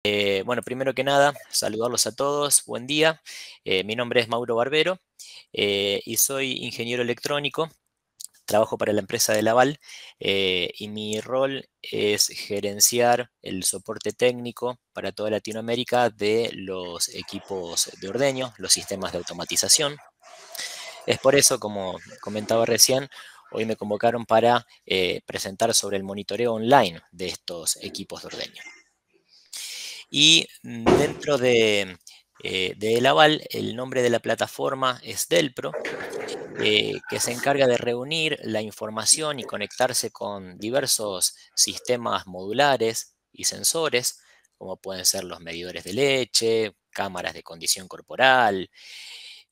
Bueno, primero que nada, saludarlos a todos, buen día. Mi nombre es Mauro Barbero y soy ingeniero electrónico, trabajo para la empresa de Laval y mi rol es gerenciar el soporte técnico para toda Latinoamérica de los equipos de ordeño, los sistemas de automatización. Es por eso, como comentaba recién, hoy me convocaron para presentar sobre el monitoreo online de estos equipos de ordeño. Y dentro de El Aval, el nombre de la plataforma es Delpro, que se encarga de reunir la información y conectarse con diversos sistemas modulares y sensores, como pueden ser los medidores de leche, cámaras de condición corporal,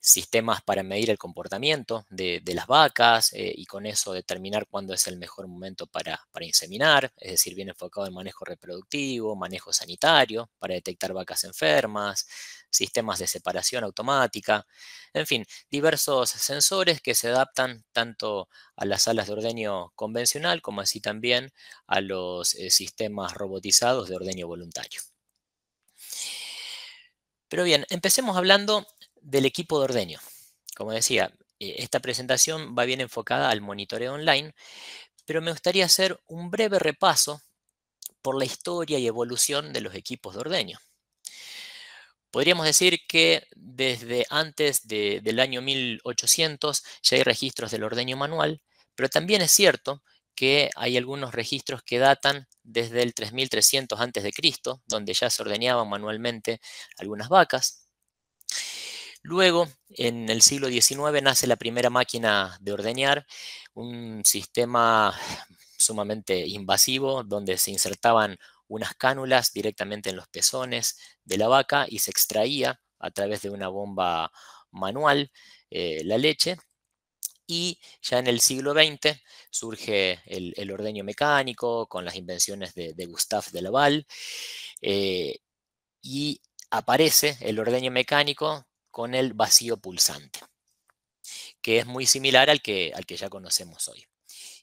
sistemas para medir el comportamiento de las vacas y con eso determinar cuándo es el mejor momento para inseminar, es decir, bien enfocado en manejo reproductivo, manejo sanitario, para detectar vacas enfermas, sistemas de separación automática, en fin, diversos sensores que se adaptan tanto a las salas de ordeño convencional como así también a los sistemas robotizados de ordeño voluntario. Pero bien, empecemos hablando del equipo de ordeño. Como decía, esta presentación va bien enfocada al monitoreo online, pero me gustaría hacer un breve repaso por la historia y evolución de los equipos de ordeño. Podríamos decir que desde antes del año 1800 ya hay registros del ordeño manual, pero también es cierto que hay algunos registros que datan desde el 3300 a.C., donde ya se ordeñaban manualmente algunas vacas. Luego, en el siglo XIX, nace la primera máquina de ordeñar, un sistema sumamente invasivo donde se insertaban unas cánulas directamente en los pezones de la vaca y se extraía a través de una bomba manual la leche. Y ya en el siglo XX surge el ordeño mecánico con las invenciones de Gustave de Laval. Y aparece el ordeño mecánico con el vacío pulsante, que es muy similar al que ya conocemos hoy.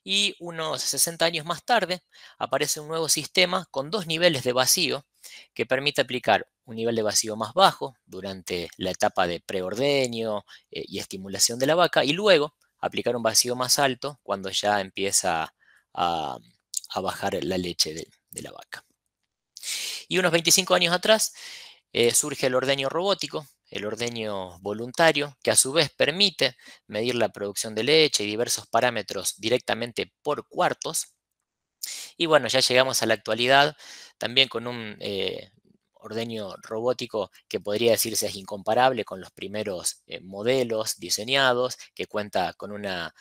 Y unos 60 años más tarde aparece un nuevo sistema con dos niveles de vacío que permite aplicar un nivel de vacío más bajo durante la etapa de preordeño y estimulación de la vaca y luego aplicar un vacío más alto cuando ya empieza a, a bajar la leche de la vaca. Y unos 25 años atrás surge el ordeño robótico, el ordeño voluntario, que a su vez permite medir la producción de leche y diversos parámetros directamente por cuartos. Y bueno, ya llegamos a la actualidad también con un ordeño robótico que podría decirse es incomparable con los primeros modelos diseñados, que cuenta con una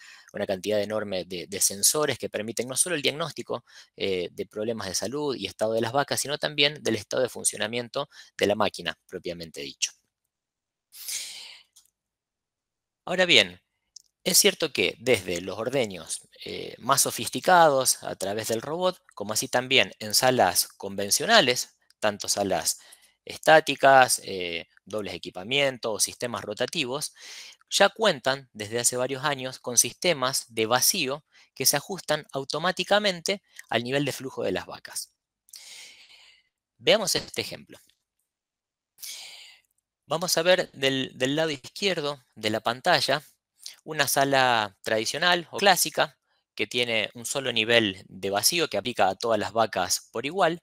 cantidad enorme de sensores que permiten no solo el diagnóstico de problemas de salud y estado de las vacas, sino también del estado de funcionamiento de la máquina, propiamente dicho. Ahora bien, es cierto que desde los ordeños más sofisticados a través del robot, como así también en salas convencionales, tanto salas estáticas, dobles equipamientos o sistemas rotativos, ya cuentan desde hace varios años con sistemas de vacío que se ajustan automáticamente al nivel de flujo de las vacas. Veamos este ejemplo. Vamos a ver del lado izquierdo de la pantalla una sala tradicional o clásica que tiene un solo nivel de vacío que aplica a todas las vacas por igual,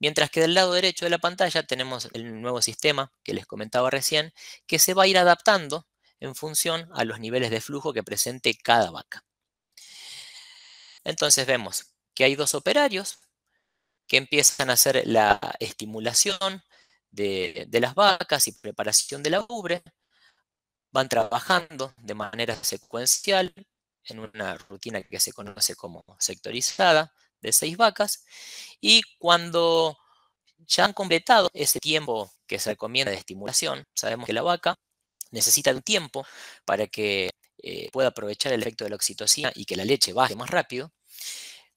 mientras que del lado derecho de la pantalla tenemos el nuevo sistema que les comentaba recién, que se va a ir adaptando en función a los niveles de flujo que presente cada vaca. Entonces vemos que hay dos operarios que empiezan a hacer la estimulación de las vacas y preparación de la ubre, van trabajando de manera secuencial en una rutina que se conoce como sectorizada de 6 vacas y cuando ya han completado ese tiempo que se recomienda de estimulación, sabemos que la vaca necesita un tiempo para que pueda aprovechar el efecto de la oxitocina y que la leche baje más rápido.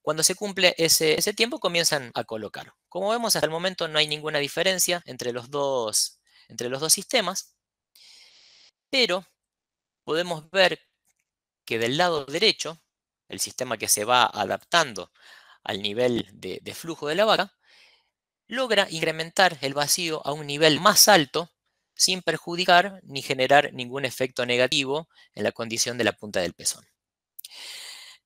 Cuando se cumple ese tiempo comienzan a colocar. Como vemos hasta el momento no hay ninguna diferencia entre los dos sistemas, pero podemos ver que del lado derecho, el sistema que se va adaptando al nivel de flujo de la vaca, logra incrementar el vacío a un nivel más alto sin perjudicar ni generar ningún efecto negativo en la condición de la punta del pezón.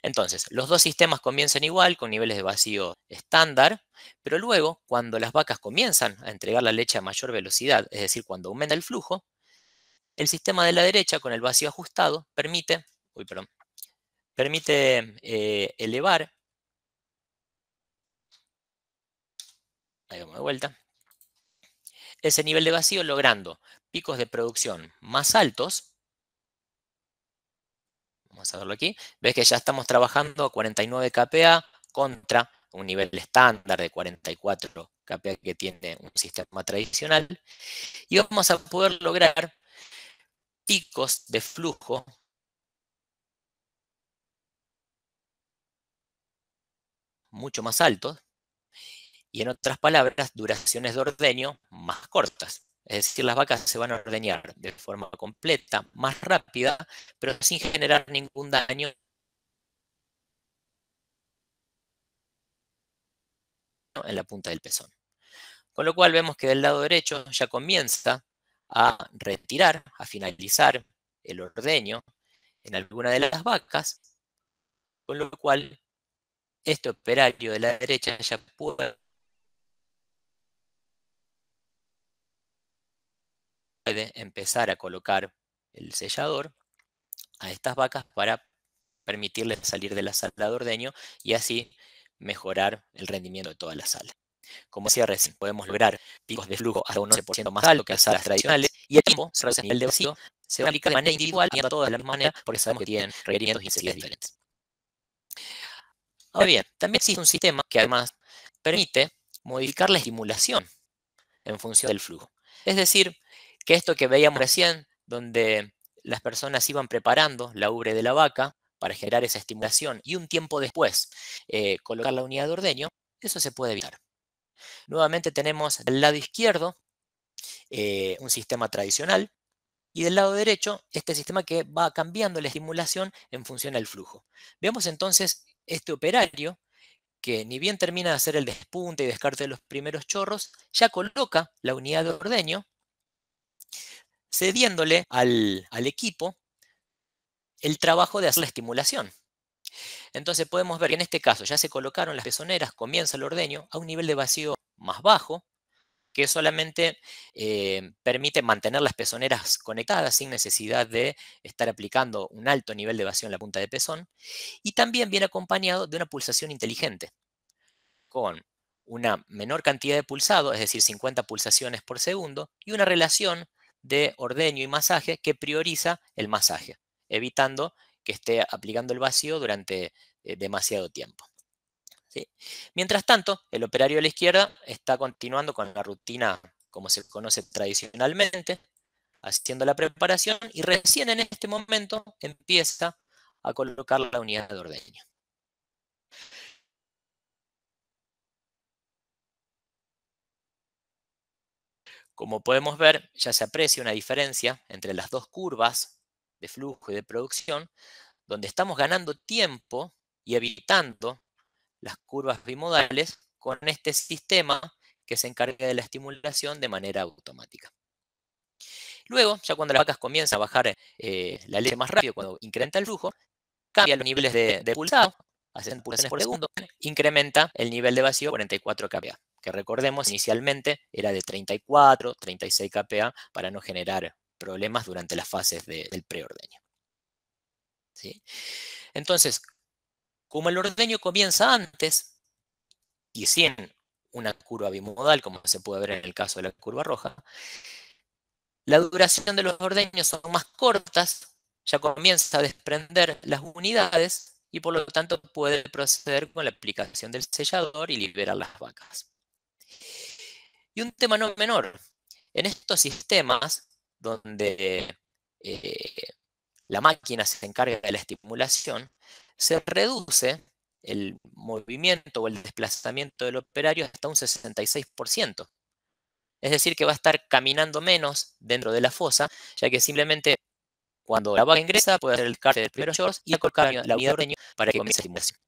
Entonces, los dos sistemas comienzan igual, con niveles de vacío estándar, pero luego, cuando las vacas comienzan a entregar la leche a mayor velocidad, es decir, cuando aumenta el flujo, el sistema de la derecha, con el vacío ajustado, permite elevar, ahí vamos de vuelta, ese nivel de vacío logrando picos de producción más altos. Vamos a verlo aquí. Ves que ya estamos trabajando a 49 kPa contra un nivel estándar de 44 kPa que tiene un sistema tradicional. Y vamos a poder lograr picos de flujo mucho más altos y, en otras palabras, duraciones de ordeño más cortas. Es decir, las vacas se van a ordeñar de forma completa, más rápida, pero sin generar ningún daño en la punta del pezón. Con lo cual vemos que del lado derecho ya comienza a retirar, a finalizar el ordeño en alguna de las vacas, con lo cual este operario de la derecha ya puede empezar a colocar el sellador a estas vacas para permitirles salir de la sala de ordeño y así mejorar el rendimiento de toda la sala. Como decía recién, podemos lograr picos de flujo hasta un 11% más alto que las salas tradicionales, y el tiempo se reduce a nivel de vacío, se va a aplicar de manera individual, y a todas de la misma manera, porque sabemos que tienen requerimientos y necesidades diferentes. Ahora bien, también existe un sistema que además permite modificar la estimulación en función del flujo. Es decir, que esto que veíamos recién, donde las personas iban preparando la ubre de la vaca para generar esa estimulación y un tiempo después colocar la unidad de ordeño, eso se puede evitar. Nuevamente tenemos del lado izquierdo un sistema tradicional y del lado derecho este sistema que va cambiando la estimulación en función del flujo. Veamos entonces este operario que, ni bien termina de hacer el despunte y descarte de los primeros chorros, ya coloca la unidad de ordeño, cediéndole al equipo el trabajo de hacer la estimulación. Entonces podemos ver que en este caso ya se colocaron las pezoneras, comienza el ordeño a un nivel de vacío más bajo, que solamente permite mantener las pezoneras conectadas sin necesidad de estar aplicando un alto nivel de vacío en la punta de pezón, y también viene acompañado de una pulsación inteligente, con una menor cantidad de pulsado, es decir, 50 pulsaciones por segundo, y una relación de ordeño y masaje que prioriza el masaje, evitando que esté aplicando el vacío durante demasiado tiempo. ¿Sí? Mientras tanto, el operario de la izquierda está continuando con la rutina como se conoce tradicionalmente, haciendo la preparación, y recién en este momento empieza a colocar la unidad de ordeño. Como podemos ver, ya se aprecia una diferencia entre las dos curvas de flujo y de producción, donde estamos ganando tiempo y evitando las curvas bimodales con este sistema que se encarga de la estimulación de manera automática. Luego, ya cuando las vacas comienzan a bajar la leche más rápido, cuando incrementa el flujo, cambia los niveles de pulsado a 60 pulsaciones por segundo, incrementa el nivel de vacío a 44 kPa, que recordemos inicialmente era de 34, 36 kPa para no generar problemas durante las fases del preordeño. ¿Sí? Entonces, como el ordeño comienza antes y sin una curva bimodal, como se puede ver en el caso de la curva roja, la duración de los ordeños son más cortas, ya comienza a desprender las unidades y por lo tanto puede proceder con la aplicación del sellador y liberar las vacas. Y un tema no menor, en estos sistemas donde la máquina se encarga de la estimulación, se reduce el movimiento o el desplazamiento del operario hasta un 66%. Es decir, que va a estar caminando menos dentro de la fosa, ya que simplemente cuando la vaca ingresa puede hacer el carte de primeros shorts y colocar la unidad de ordeño para que comience la estimulación.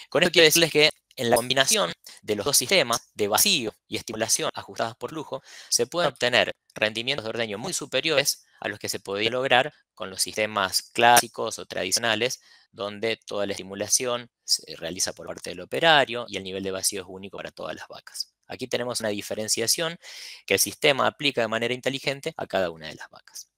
Con esto quiero decirles que en la combinación de los dos sistemas de vacío y estimulación ajustadas por flujo, se pueden obtener rendimientos de ordeño muy superiores a los que se podía lograr con los sistemas clásicos o tradicionales, donde toda la estimulación se realiza por parte del operario y el nivel de vacío es único para todas las vacas. Aquí tenemos una diferenciación que el sistema aplica de manera inteligente a cada una de las vacas.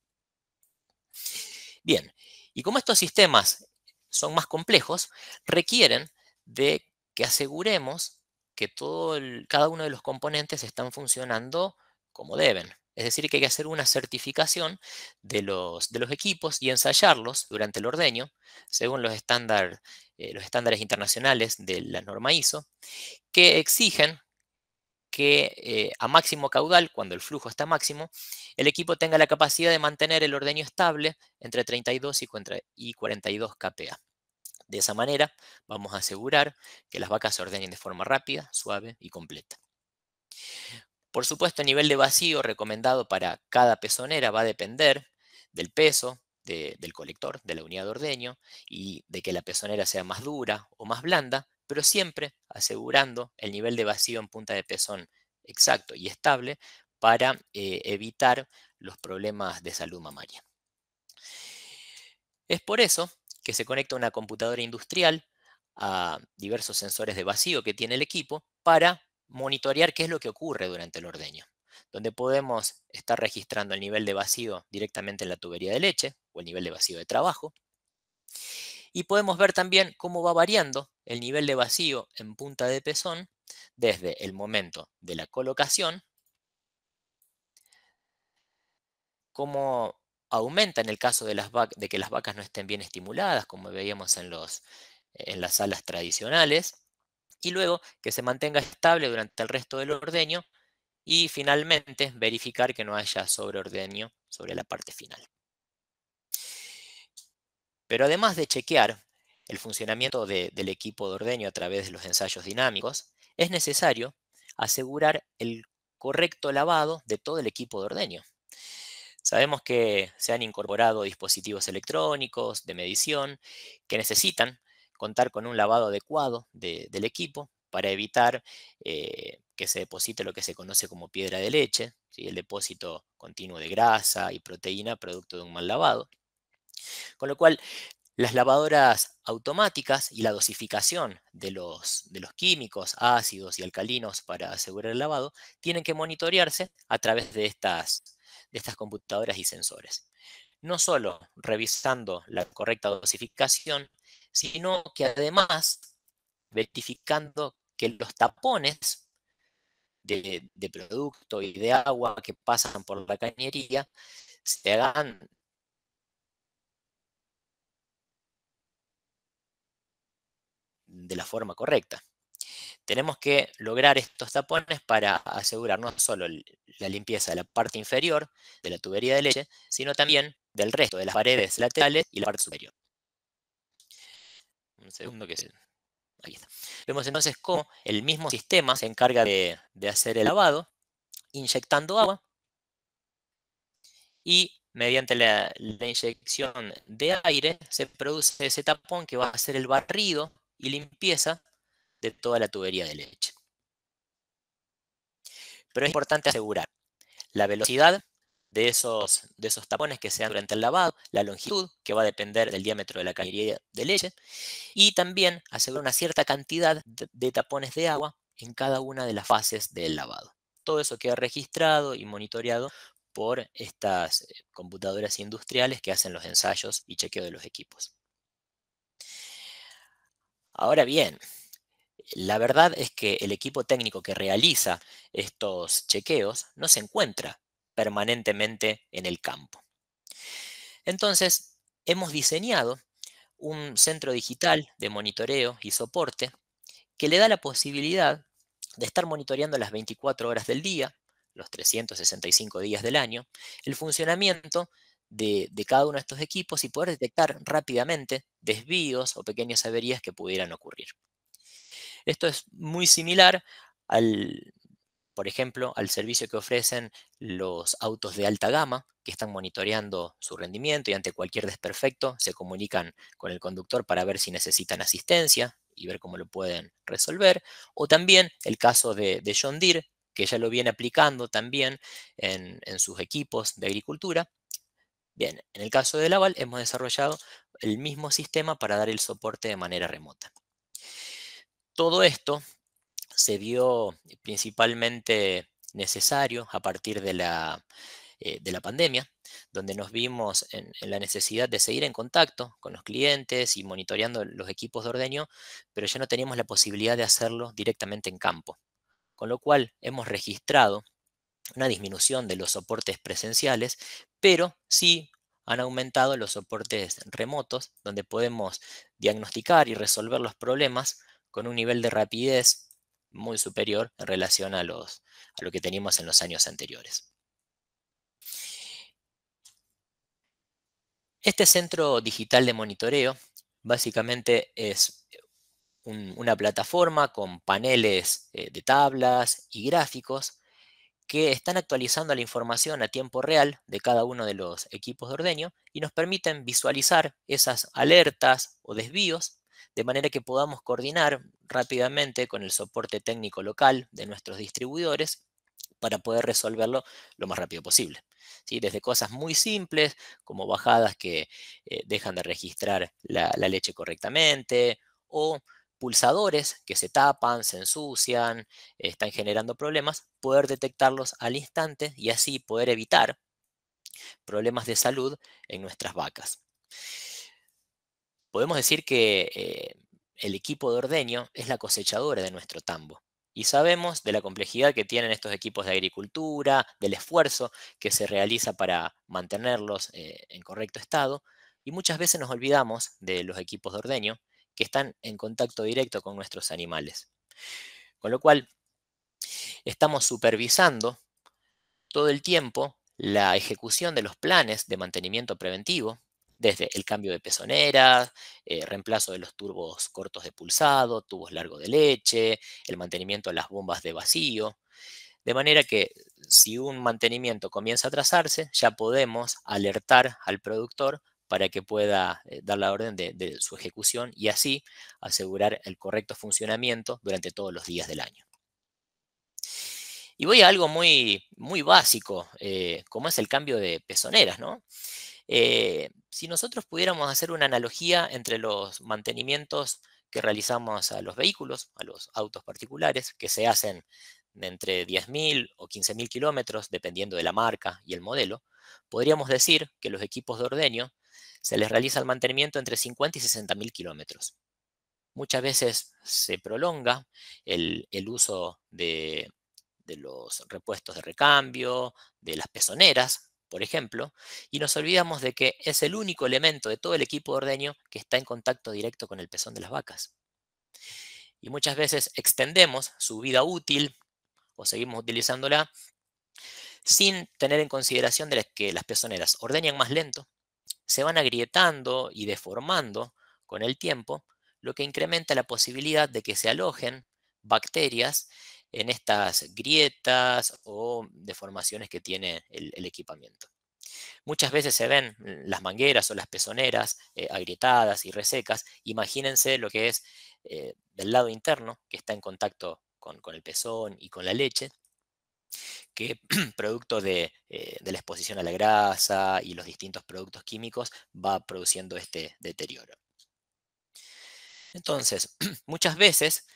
Bien, y como estos sistemas son más complejos, requieren de que aseguremos que cada uno de los componentes están funcionando como deben. Es decir, que hay que hacer una certificación de los equipos y ensayarlos durante el ordeño, según los estándares internacionales de la norma ISO, que exigen que a máximo caudal, cuando el flujo está máximo, el equipo tenga la capacidad de mantener el ordeño estable entre 32 y 42 kPa. De esa manera, vamos a asegurar que las vacas se ordeñen de forma rápida, suave y completa. Por supuesto, el nivel de vacío recomendado para cada pezonera va a depender del peso del colector, de la unidad de ordeño, y de que la pezonera sea más dura o más blanda, pero siempre asegurando el nivel de vacío en punta de pezón exacto y estable para evitar los problemas de salud mamaria. Es por eso que se conecta una computadora industrial a diversos sensores de vacío que tiene el equipo para monitorear qué es lo que ocurre durante el ordeño, donde podemos estar registrando el nivel de vacío directamente en la tubería de leche o el nivel de vacío de trabajo, y podemos ver también cómo va variando el nivel de vacío en punta de pezón desde el momento de la colocación, cómo aumenta en el caso de que las vacas no estén bien estimuladas, como veíamos en las salas tradicionales, y luego que se mantenga estable durante el resto del ordeño y finalmente verificar que no haya sobreordeño sobre la parte final. Pero además de chequear el funcionamiento del equipo de ordeño a través de los ensayos dinámicos, es necesario asegurar el correcto lavado de todo el equipo de ordeño. Sabemos que se han incorporado dispositivos electrónicos de medición que necesitan contar con un lavado adecuado del equipo para evitar que se deposite lo que se conoce como piedra de leche, ¿sí? El depósito continuo de grasa y proteína producto de un mal lavado. Con lo cual, las lavadoras automáticas y la dosificación de los químicos ácidos y alcalinos para asegurar el lavado tienen que monitorearse a través de estas computadoras y sensores. No solo revisando la correcta dosificación, sino que además verificando que los tapones de producto y de agua que pasan por la cañería se hagan de la forma correcta. Tenemos que lograr estos tapones para asegurar no solo la limpieza de la parte inferior de la tubería de leche, sino también del resto de las paredes laterales y la parte superior. Un segundo ahí está. Vemos entonces cómo el mismo sistema se encarga de hacer el lavado, inyectando agua y mediante la inyección de aire se produce ese tapón que va a hacer el barrido y limpieza de toda la tubería de leche. Pero es importante asegurar la velocidad de esos tapones que se dan durante el lavado, la longitud, que va a depender del diámetro de la cañería de leche, y también asegurar una cierta cantidad de tapones de agua en cada una de las fases del lavado. Todo eso queda registrado y monitoreado por estas computadoras industriales que hacen los ensayos y chequeo de los equipos. Ahora bien, la verdad es que el equipo técnico que realiza estos chequeos no se encuentra permanentemente en el campo. Entonces, hemos diseñado un centro digital de monitoreo y soporte que le da la posibilidad de estar monitoreando las 24 horas del día, los 365 días del año, el funcionamiento de cada uno de estos equipos y poder detectar rápidamente desvíos o pequeñas averías que pudieran ocurrir. Esto es muy similar al, por ejemplo, al servicio que ofrecen los autos de alta gama, que están monitoreando su rendimiento y ante cualquier desperfecto se comunican con el conductor para ver si necesitan asistencia y ver cómo lo pueden resolver. O también el caso de John Deere, que ya lo viene aplicando también en sus equipos de agricultura. Bien, en el caso de Laval hemos desarrollado el mismo sistema para dar el soporte de manera remota. Todo esto se vio principalmente necesario a partir de la pandemia, donde nos vimos en la necesidad de seguir en contacto con los clientes y monitoreando los equipos de ordeño, pero ya no teníamos la posibilidad de hacerlo directamente en campo. Con lo cual hemos registrado una disminución de los soportes presenciales, pero sí han aumentado los soportes remotos, donde podemos diagnosticar y resolver los problemas con un nivel de rapidez muy superior en relación a lo que teníamos en los años anteriores. Este centro digital de monitoreo básicamente es una plataforma con paneles de tablas y gráficos que están actualizando la información a tiempo real de cada uno de los equipos de ordeño y nos permiten visualizar esas alertas o desvíos de manera que podamos coordinar rápidamente con el soporte técnico local de nuestros distribuidores para poder resolverlo lo más rápido posible. ¿Sí? Desde cosas muy simples como bajadas que dejan de registrar la leche correctamente o pulsadores que se tapan, se ensucian, están generando problemas, poder detectarlos al instante y así poder evitar problemas de salud en nuestras vacas. Podemos decir que el equipo de ordeño es la cosechadora de nuestro tambo. Y sabemos de la complejidad que tienen estos equipos de agricultura, del esfuerzo que se realiza para mantenerlos en correcto estado. Y muchas veces nos olvidamos de los equipos de ordeño que están en contacto directo con nuestros animales. Con lo cual, estamos supervisando todo el tiempo la ejecución de los planes de mantenimiento preventivo, desde el cambio de pezoneras, reemplazo de los turbos cortos de pulsado, tubos largos de leche, el mantenimiento de las bombas de vacío, de manera que si un mantenimiento comienza a atrasarse, ya podemos alertar al productor para que pueda dar la orden de su ejecución y así asegurar el correcto funcionamiento durante todos los días del año. Y voy a algo muy, muy básico, como es el cambio de pezoneras, ¿no? Si nosotros pudiéramos hacer una analogía entre los mantenimientos que realizamos a los vehículos, a los autos particulares, que se hacen de entre 10.000 o 15.000 kilómetros, dependiendo de la marca y el modelo, podríamos decir que los equipos de ordeño se les realiza el mantenimiento entre 50 y 60.000 kilómetros. Muchas veces se prolonga el uso de los repuestos de recambio, de las pezoneras, por ejemplo, y nos olvidamos de que es el único elemento de todo el equipo de ordeño que está en contacto directo con el pezón de las vacas. Y muchas veces extendemos su vida útil o seguimos utilizándola sin tener en consideración de que las pezoneras ordeñan más lento, se van agrietando y deformando con el tiempo, lo que incrementa la posibilidad de que se alojen bacterias en estas grietas o deformaciones que tiene el equipamiento. Muchas veces se ven las mangueras o las pezoneras agrietadas y resecas. Imagínense lo que es del lado interno, que está en contacto con el pezón y con la leche, que producto de la exposición a la grasa y los distintos productos químicos va produciendo este deterioro. Entonces, muchas veces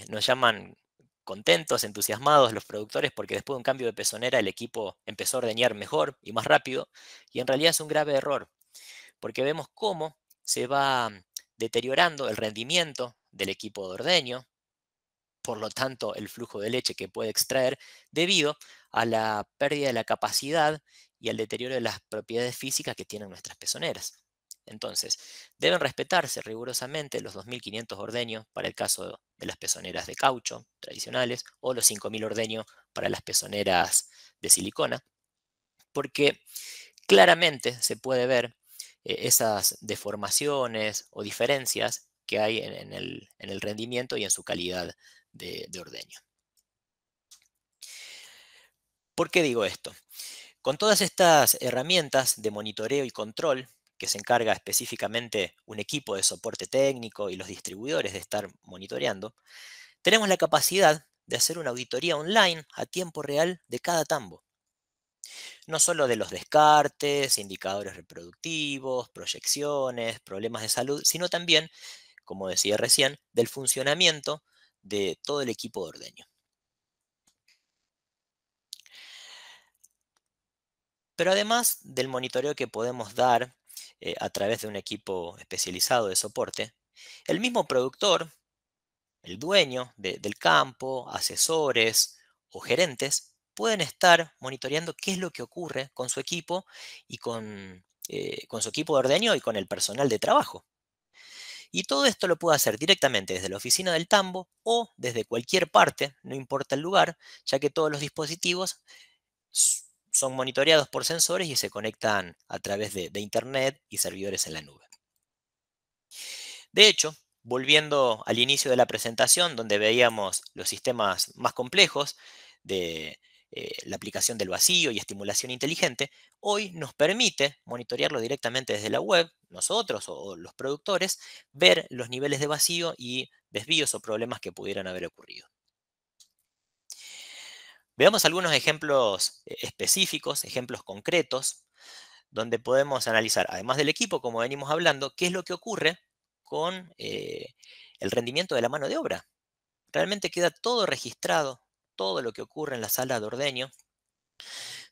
nos llaman contentos, entusiasmados los productores porque después de un cambio de pezonera el equipo empezó a ordeñar mejor y más rápido y en realidad es un grave error porque vemos cómo se va deteriorando el rendimiento del equipo de ordeño, por lo tanto el flujo de leche que puede extraer debido a la pérdida de la capacidad y al deterioro de las propiedades físicas que tienen nuestras pezoneras. Entonces, deben respetarse rigurosamente los 2.500 ordeños para el caso de las pezoneras de caucho tradicionales o los 5.000 ordeños para las pezoneras de silicona, porque claramente se puede ver esas deformaciones o diferencias que hay en el rendimiento y en su calidad de ordeño. ¿Por qué digo esto? Con todas estas herramientas de monitoreo y control que se encarga específicamente un equipo de soporte técnico y los distribuidores de estar monitoreando, tenemos la capacidad de hacer una auditoría online a tiempo real de cada tambo. No solo de los descartes, indicadores reproductivos, proyecciones, problemas de salud, sino también, como decía recién, del funcionamiento de todo el equipo de ordeño. Pero además del monitoreo que podemos dar a través de un equipo especializado de soporte, el mismo productor, el dueño del campo, asesores o gerentes pueden estar monitoreando qué es lo que ocurre con su equipo y con su equipo de ordeño y con el personal de trabajo. Y todo esto lo puede hacer directamente desde la oficina del tambo o desde cualquier parte, no importa el lugar, ya que todos los dispositivos son monitoreados por sensores y se conectan a través de Internet y servidores en la nube. De hecho, volviendo al inicio de la presentación, donde veíamos los sistemas más complejos de la aplicación del vacío y estimulación inteligente, hoy nos permite monitorearlo directamente desde la web, nosotros o los productores, ver los niveles de vacío y desvíos o problemas que pudieran haber ocurrido. Veamos algunos ejemplos específicos, ejemplos concretos, donde podemos analizar, además del equipo, como venimos hablando, qué es lo que ocurre con el rendimiento de la mano de obra. Realmente queda todo registrado, todo lo que ocurre en la sala de ordeño,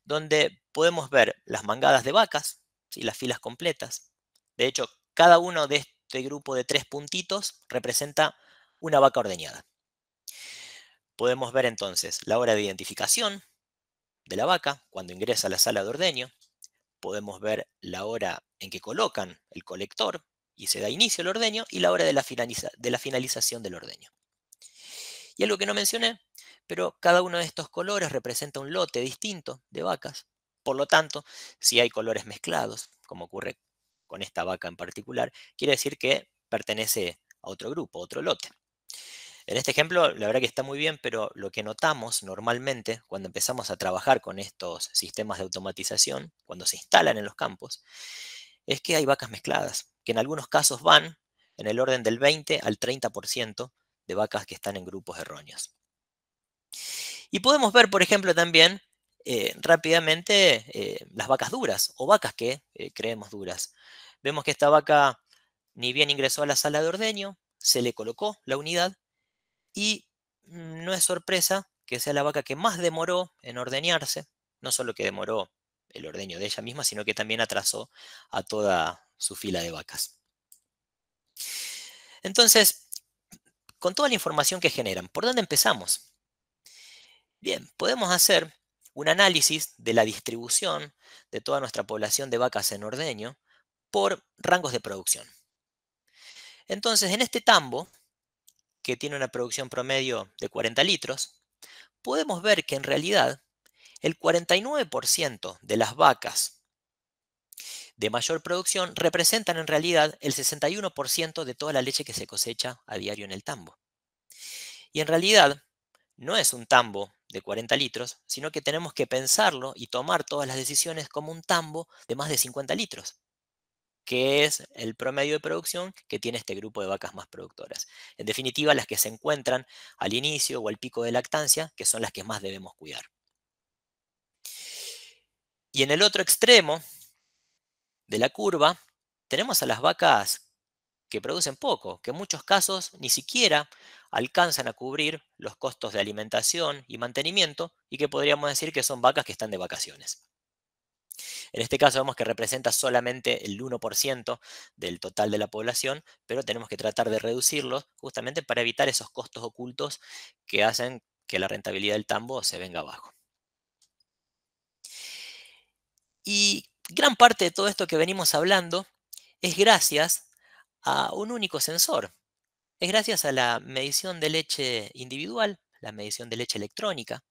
donde podemos ver las mangadas de vacas y las filas completas. De hecho, cada uno de este grupo de 3 puntitos representa una vaca ordeñada. Podemos ver entonces la hora de identificación de la vaca cuando ingresa a la sala de ordeño. Podemos ver la hora en que colocan el colector y se da inicio al ordeño y la hora de la finalización del ordeño. Y algo que no mencioné, pero cada uno de estos colores representa un lote distinto de vacas. Por lo tanto, si hay colores mezclados, como ocurre con esta vaca en particular, quiere decir que pertenece a otro grupo, a otro lote. En este ejemplo, la verdad que está muy bien, pero lo que notamos normalmente cuando empezamos a trabajar con estos sistemas de automatización, cuando se instalan en los campos, es que hay vacas mezcladas, que en algunos casos van en el orden del 20 al 30% de vacas que están en grupos erróneos. Y podemos ver, por ejemplo, también rápidamente las vacas duras o vacas que creemos duras. Vemos que esta vaca ni bien ingresó a la sala de ordeño, se le colocó la unidad y no es sorpresa que sea la vaca que más demoró en ordeñarse, no solo que demoró el ordeño de ella misma, sino que también atrasó a toda su fila de vacas. Entonces, con toda la información que generan, ¿por dónde empezamos? Bien, podemos hacer un análisis de la distribución de toda nuestra población de vacas en ordeño por rangos de producción. Entonces, en este tambo, que tiene una producción promedio de 40 litros, podemos ver que en realidad el 49% de las vacas de mayor producción representan en realidad el 61% de toda la leche que se cosecha a diario en el tambo. Y en realidad no es un tambo de 40 litros, sino que tenemos que pensarlo y tomar todas las decisiones como un tambo de más de 50 litros, que es el promedio de producción que tiene este grupo de vacas más productoras. En definitiva, las que se encuentran al inicio o al pico de lactancia, que son las que más debemos cuidar. Y en el otro extremo de la curva, tenemos a las vacas que producen poco, que en muchos casos ni siquiera alcanzan a cubrir los costos de alimentación y mantenimiento y que podríamos decir que son vacas que están de vacaciones. En este caso vemos que representa solamente el 1% del total de la población, pero tenemos que tratar de reducirlos justamente para evitar esos costos ocultos que hacen que la rentabilidad del tambo se venga abajo. Y gran parte de todo esto que venimos hablando es gracias a un único sensor. Es gracias a la medición de leche individual, la medición de leche electrónica,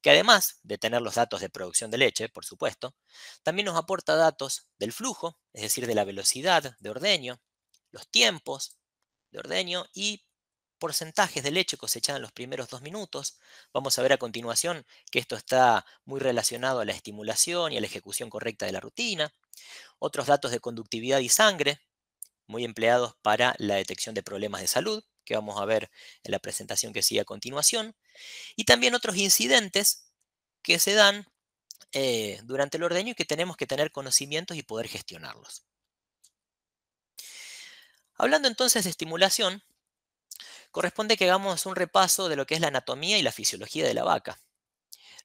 que además de tener los datos de producción de leche, por supuesto, también nos aporta datos del flujo, es decir, de la velocidad de ordeño, los tiempos de ordeño y porcentajes de leche cosechada en los primeros 2 minutos. Vamos a ver a continuación que esto está muy relacionado a la estimulación y a la ejecución correcta de la rutina. Otros datos de conductividad y sangre, muy empleados para la detección de problemas de salud, que vamos a ver en la presentación que sigue a continuación. Y también otros incidentes que se dan durante el ordeño y que tenemos que tener conocimientos y poder gestionarlos. Hablando entonces de estimulación, corresponde que hagamos un repaso de lo que es la anatomía y la fisiología de la vaca.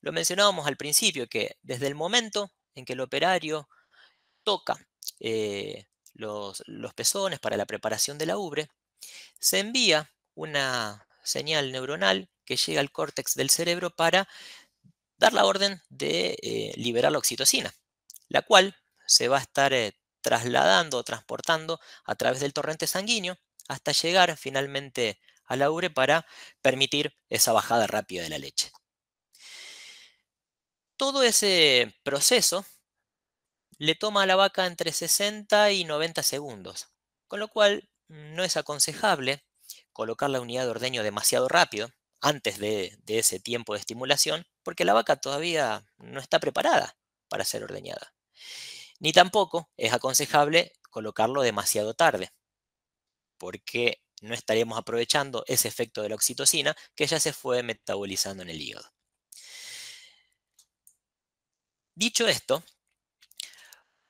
Lo mencionábamos al principio, que desde el momento en que el operario toca los pezones para la preparación de la ubre, se envía una señal neuronal que llega al córtex del cerebro para dar la orden de liberar la oxitocina, la cual se va a estar trasladando o transportando a través del torrente sanguíneo hasta llegar finalmente a la ubre para permitir esa bajada rápida de la leche. Todo ese proceso le toma a la vaca entre 60 y 90 segundos, con lo cual no es aconsejable colocar la unidad de ordeño demasiado rápido antes de ese tiempo de estimulación, porque la vaca todavía no está preparada para ser ordeñada. Ni tampoco es aconsejable colocarlo demasiado tarde, porque no estaríamos aprovechando ese efecto de la oxitocina que ya se fue metabolizando en el hígado. Dicho esto,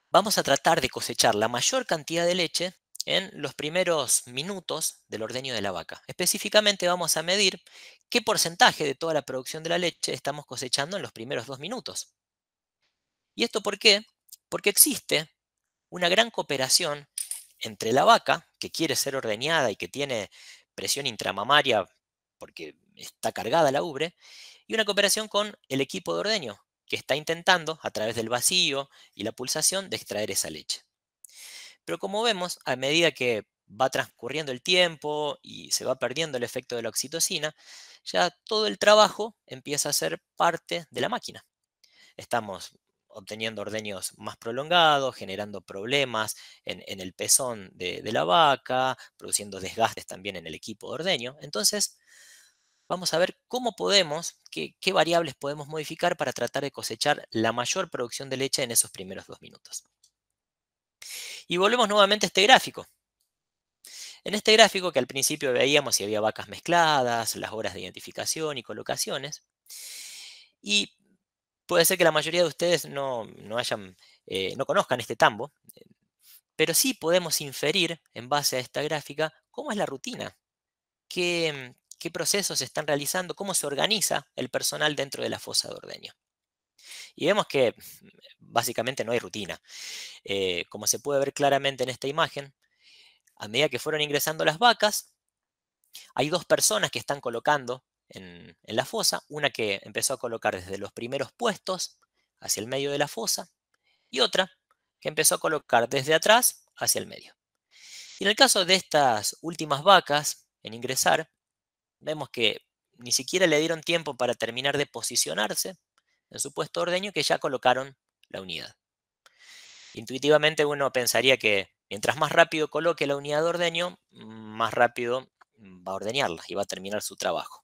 vamos a tratar de cosechar la mayor cantidad de leche en los primeros minutos del ordeño de la vaca. Específicamente vamos a medir qué porcentaje de toda la producción de la leche estamos cosechando en los primeros 2 minutos. ¿Y esto por qué? Porque existe una gran cooperación entre la vaca, que quiere ser ordeñada y que tiene presión intramamaria porque está cargada la ubre, y una cooperación con el equipo de ordeño, que está intentando, a través del vacío y la pulsación, de extraer esa leche. Pero como vemos, a medida que va transcurriendo el tiempo y se va perdiendo el efecto de la oxitocina, ya todo el trabajo empieza a ser parte de la máquina. Estamos obteniendo ordeños más prolongados, generando problemas en el pezón de la vaca, produciendo desgastes también en el equipo de ordeño. Entonces, vamos a ver cómo podemos, qué variables podemos modificar para tratar de cosechar la mayor producción de leche en esos primeros 2 minutos. Y volvemos nuevamente a este gráfico. En este gráfico que al principio veíamos si había vacas mezcladas, las horas de identificación y colocaciones. Y puede ser que la mayoría de ustedes no conozcan este tambo, pero sí podemos inferir en base a esta gráfica cómo es la rutina, qué procesos se están realizando, cómo se organiza el personal dentro de la fosa de ordeño. Y vemos que básicamente no hay rutina. Como se puede ver claramente en esta imagen, a medida que fueron ingresando las vacas, hay 2 personas que están colocando en la fosa, una que empezó a colocar desde los primeros puestos hacia el medio de la fosa y otra que empezó a colocar desde atrás hacia el medio. Y en el caso de estas últimas vacas en ingresar, vemos que ni siquiera le dieron tiempo para terminar de posicionarse en su puesto de ordeño que ya colocaron la unidad. Intuitivamente uno pensaría que mientras más rápido coloque la unidad de ordeño, más rápido va a ordeñarla y va a terminar su trabajo.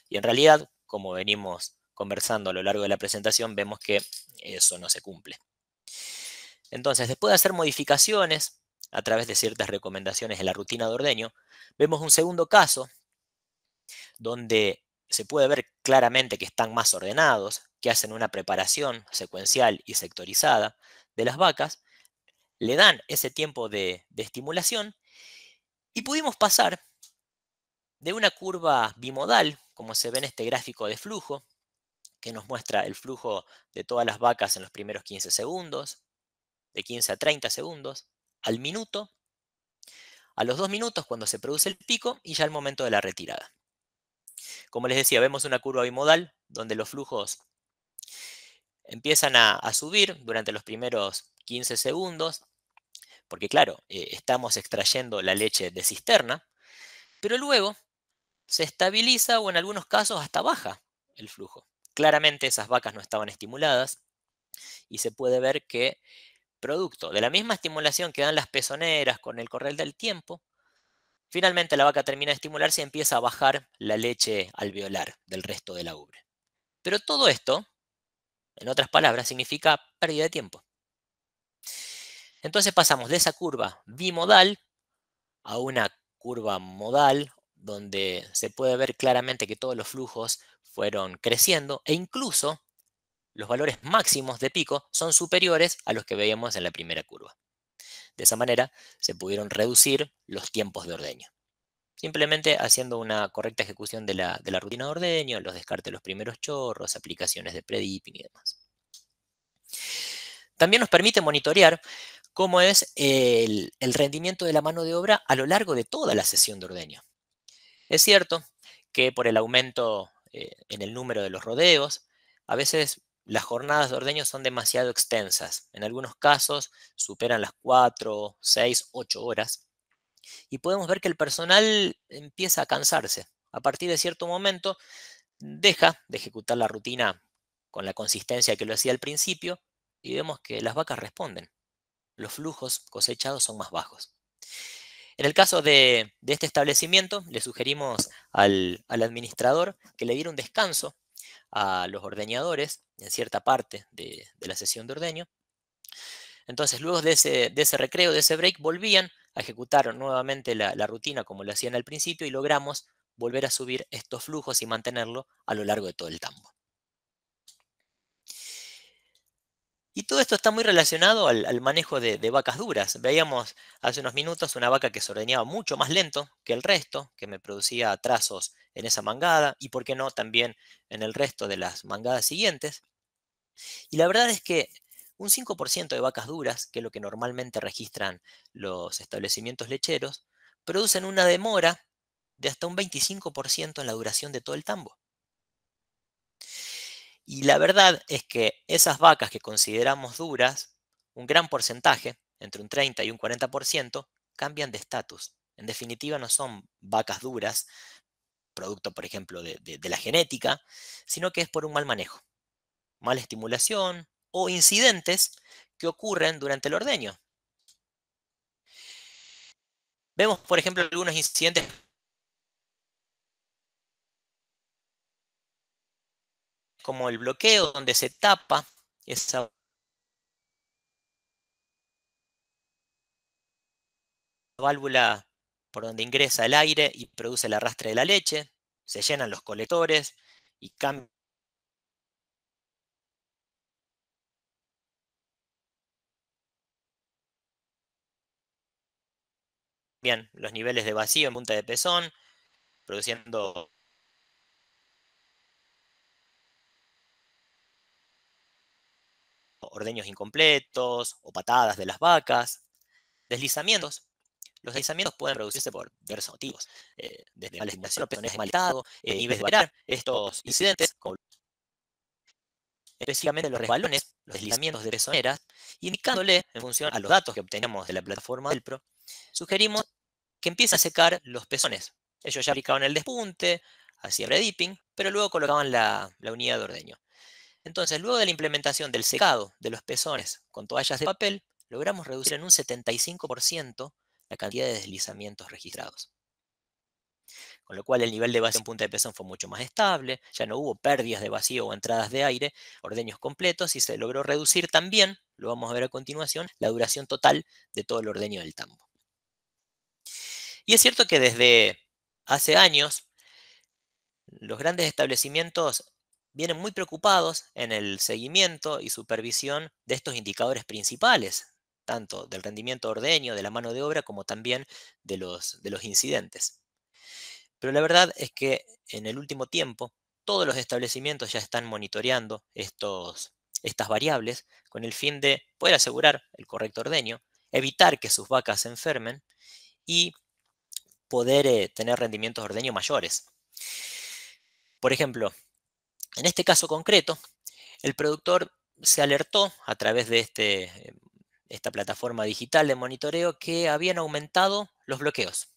Y en realidad, como venimos conversando a lo largo de la presentación, vemos que eso no se cumple. Entonces, después de hacer modificaciones a través de ciertas recomendaciones en la rutina de ordeño, vemos un segundo caso donde se puede ver claramente que están más ordenados, que hacen una preparación secuencial y sectorizada de las vacas, le dan ese tiempo de estimulación y pudimos pasar de una curva bimodal, como se ve en este gráfico de flujo, que nos muestra el flujo de todas las vacas en los primeros 15 segundos, de 15 a 30 segundos, al minuto, a los 2 minutos cuando se produce el pico y ya al momento de la retirada. Como les decía, vemos una curva bimodal donde los flujos empiezan a subir durante los primeros 15 segundos, porque claro, estamos extrayendo la leche de cisterna, pero luego se estabiliza o en algunos casos hasta baja el flujo. Claramente esas vacas no estaban estimuladas y se puede ver que producto de la misma estimulación que dan las pezoneras con el correr del tiempo, finalmente la vaca termina de estimularse y empieza a bajar la leche alveolar del resto de la ubre. Pero todo esto, en otras palabras, significa pérdida de tiempo. Entonces pasamos de esa curva bimodal a una curva modal donde se puede ver claramente que todos los flujos fueron creciendo e incluso los valores máximos de pico son superiores a los que veíamos en la primera curva. De esa manera se pudieron reducir los tiempos de ordeño. Simplemente haciendo una correcta ejecución de la rutina de ordeño, los descartes de los primeros chorros, aplicaciones de predipping y demás. También nos permite monitorear cómo es el rendimiento de la mano de obra a lo largo de toda la sesión de ordeño. Es cierto que por el aumento en el número de los rodeos, a veces las jornadas de ordeño son demasiado extensas. En algunos casos superan las 4, 6, 8 horas. Y podemos ver que el personal empieza a cansarse. A partir de cierto momento deja de ejecutar la rutina con la consistencia que lo hacía al principio y vemos que las vacas responden. Los flujos cosechados son más bajos. En el caso de este establecimiento, le sugerimos al administrador que le diera un descanso a los ordeñadores en cierta parte de la sesión de ordeño. Entonces, luego de ese recreo, de ese break, volvían a ejecutar nuevamente la rutina como lo hacían al principio y logramos volver a subir estos flujos y mantenerlo a lo largo de todo el tambo. Y todo esto está muy relacionado al manejo de vacas duras. Veíamos hace unos minutos una vaca que se ordeñaba mucho más lento que el resto, que me producía atrasos en esa mangada y, por qué no, también en el resto de las mangadas siguientes. Y la verdad es que un 5% de vacas duras, que es lo que normalmente registran los establecimientos lecheros, producen una demora de hasta un 25% en la duración de todo el tambo. Y la verdad es que esas vacas que consideramos duras, un gran porcentaje, entre un 30 y un 40%, cambian de estatus. En definitiva, no son vacas duras, producto, por ejemplo, de la genética, sino que es por un mal manejo, mala estimulación o incidentes que ocurren durante el ordeño. Vemos, por ejemplo, algunos incidentes como el bloqueo, donde se tapa esa válvula por donde ingresa el aire y produce el arrastre de la leche, se llenan los colectores y cambian los niveles de vacío en punta de pezón, produciendo ordeños incompletos o patadas de las vacas, deslizamientos. Los deslizamientos pueden producirse por diversos motivos, desde mala estimulación, pezones de mal estado, niveles de varar. Estos incidentes, como específicamente los resbalones, los deslizamientos de pezoneras, indicándole, en función a los datos que obteníamos de la plataforma del PRO, sugerimos que empiecen a secar los pezones. Ellos ya aplicaban el despunte, hacían redipping, pero luego colocaban la unidad de ordeño. Entonces, luego de la implementación del secado de los pezones con toallas de papel, logramos reducir en un 75% la cantidad de deslizamientos registrados. Con lo cual el nivel de vacío en punta de pezón fue mucho más estable, ya no hubo pérdidas de vacío o entradas de aire, ordeños completos y se logró reducir también, lo vamos a ver a continuación, la duración total de todo el ordeño del tambo. Y es cierto que desde hace años los grandes establecimientos vienen muy preocupados en el seguimiento y supervisión de estos indicadores principales, tanto del rendimiento de ordeño, de la mano de obra, como también de los incidentes. Pero la verdad es que en el último tiempo todos los establecimientos ya están monitoreando estas variables con el fin de poder asegurar el correcto ordeño, evitar que sus vacas se enfermen y poder tener rendimientos de ordeño mayores. Por ejemplo, en este caso concreto, el productor se alertó a través de esta plataforma digital de monitoreo que habían aumentado los bloqueos.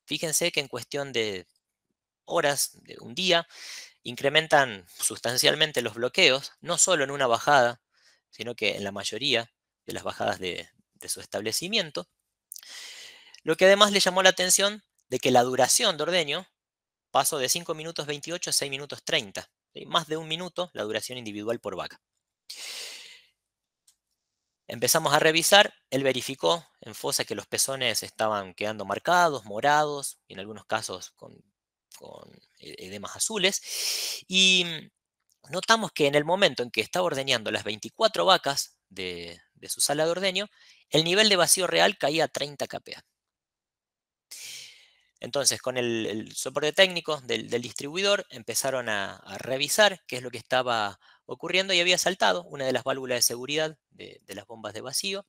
Fíjense que en cuestión de horas, de un día, incrementan sustancialmente los bloqueos, no solo en una bajada, sino que en la mayoría de las bajadas de su establecimiento. Lo que además le llamó la atención de que la duración de ordeño pasó de 5 minutos 28 a 6 minutos 30. ¿Sí? Más de un minuto la duración individual por vaca. Empezamos a revisar, él verificó en fosa que los pezones estaban quedando marcados, morados, y en algunos casos con edemas azules, y notamos que en el momento en que estaba ordeñando las 24 vacas de su sala de ordeño, el nivel de vacío real caía a 30 kPa. Entonces, con el soporte técnico del distribuidor, empezaron a revisar qué es lo que estaba ocurriendo y había saltado una de las válvulas de seguridad de las bombas de vacío,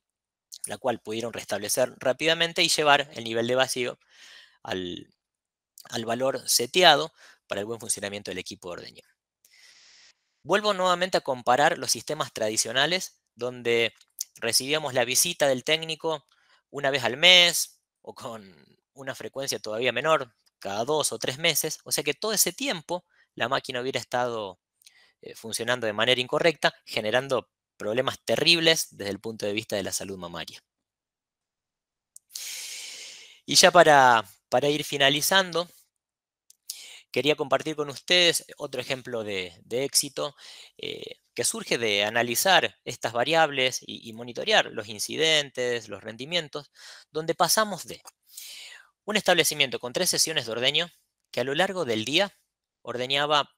la cual pudieron restablecer rápidamente y llevar el nivel de vacío al, al valor seteado para el buen funcionamiento del equipo de ordeño. Vuelvo nuevamente a comparar los sistemas tradicionales donde recibíamos la visita del técnico una vez al mes o con una frecuencia todavía menor, cada 2 o 3 meses, o sea que todo ese tiempo la máquina hubiera estado funcionando de manera incorrecta, generando problemas terribles desde el punto de vista de la salud mamaria. Y ya para ir finalizando, quería compartir con ustedes otro ejemplo de éxito que surge de analizar estas variables y monitorear los incidentes, los rendimientos, donde pasamos de un establecimiento con 3 sesiones de ordeño que a lo largo del día ordeñaba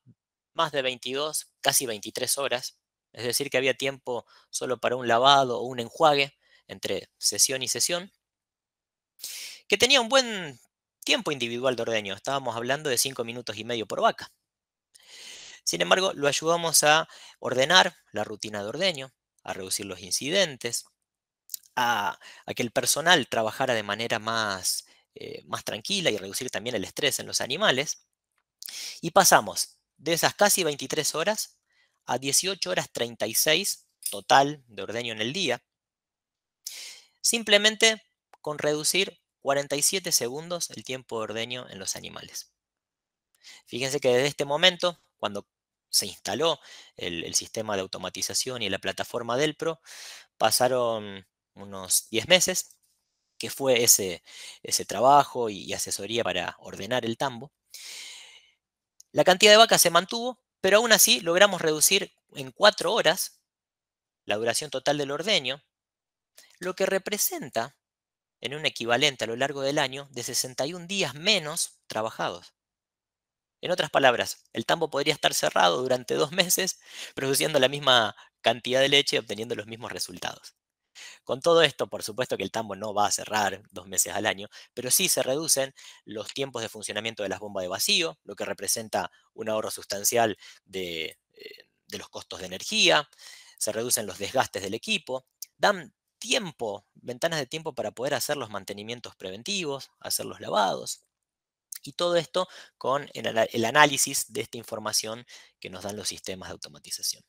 más de 22, casi 23 horas, es decir, que había tiempo solo para un lavado o un enjuague entre sesión y sesión, que tenía un buen tiempo individual de ordeño, estábamos hablando de 5 minutos y medio por vaca. Sin embargo, lo ayudamos a ordenar la rutina de ordeño, a reducir los incidentes, a que el personal trabajara de manera más tranquila y reducir también el estrés en los animales. Y pasamos de esas casi 23 horas a 18 horas 36 total de ordeño en el día, simplemente con reducir 47 segundos el tiempo de ordeño en los animales. Fíjense que desde este momento, cuando se instaló el sistema de automatización y la plataforma Delpro, pasaron unos 10 meses, que fue ese trabajo y asesoría para ordenar el tambo. La cantidad de vacas se mantuvo, pero aún así logramos reducir en 4 horas la duración total del ordeño, lo que representa en un equivalente a lo largo del año de 61 días menos trabajados. En otras palabras, el tambo podría estar cerrado durante 2 meses, produciendo la misma cantidad de leche y obteniendo los mismos resultados. Con todo esto, por supuesto que el tambo no va a cerrar 2 meses al año, pero sí se reducen los tiempos de funcionamiento de las bombas de vacío, lo que representa un ahorro sustancial de los costos de energía, se reducen los desgastes del equipo, dan tiempo, ventanas de tiempo para poder hacer los mantenimientos preventivos, hacer los lavados. Y todo esto con el análisis de esta información que nos dan los sistemas de automatización.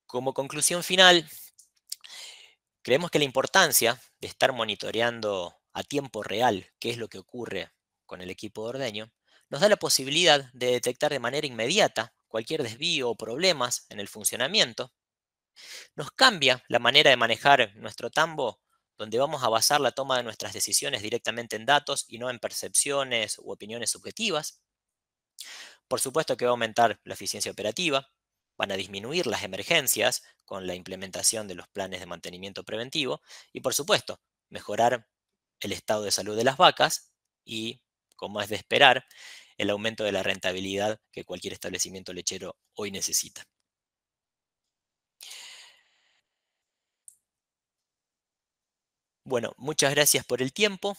Como conclusión final, creemos que la importancia de estar monitoreando a tiempo real qué es lo que ocurre con el equipo de ordeño nos da la posibilidad de detectar de manera inmediata cualquier desvío o problemas en el funcionamiento. Nos cambia la manera de manejar nuestro tambo, donde vamos a basar la toma de nuestras decisiones directamente en datos y no en percepciones u opiniones subjetivas. Por supuesto que va a aumentar la eficiencia operativa, van a disminuir las emergencias con la implementación de los planes de mantenimiento preventivo y, por supuesto, mejorar el estado de salud de las vacas y, como es de esperar, el aumento de la rentabilidad que cualquier establecimiento lechero hoy necesita. Bueno, muchas gracias por el tiempo.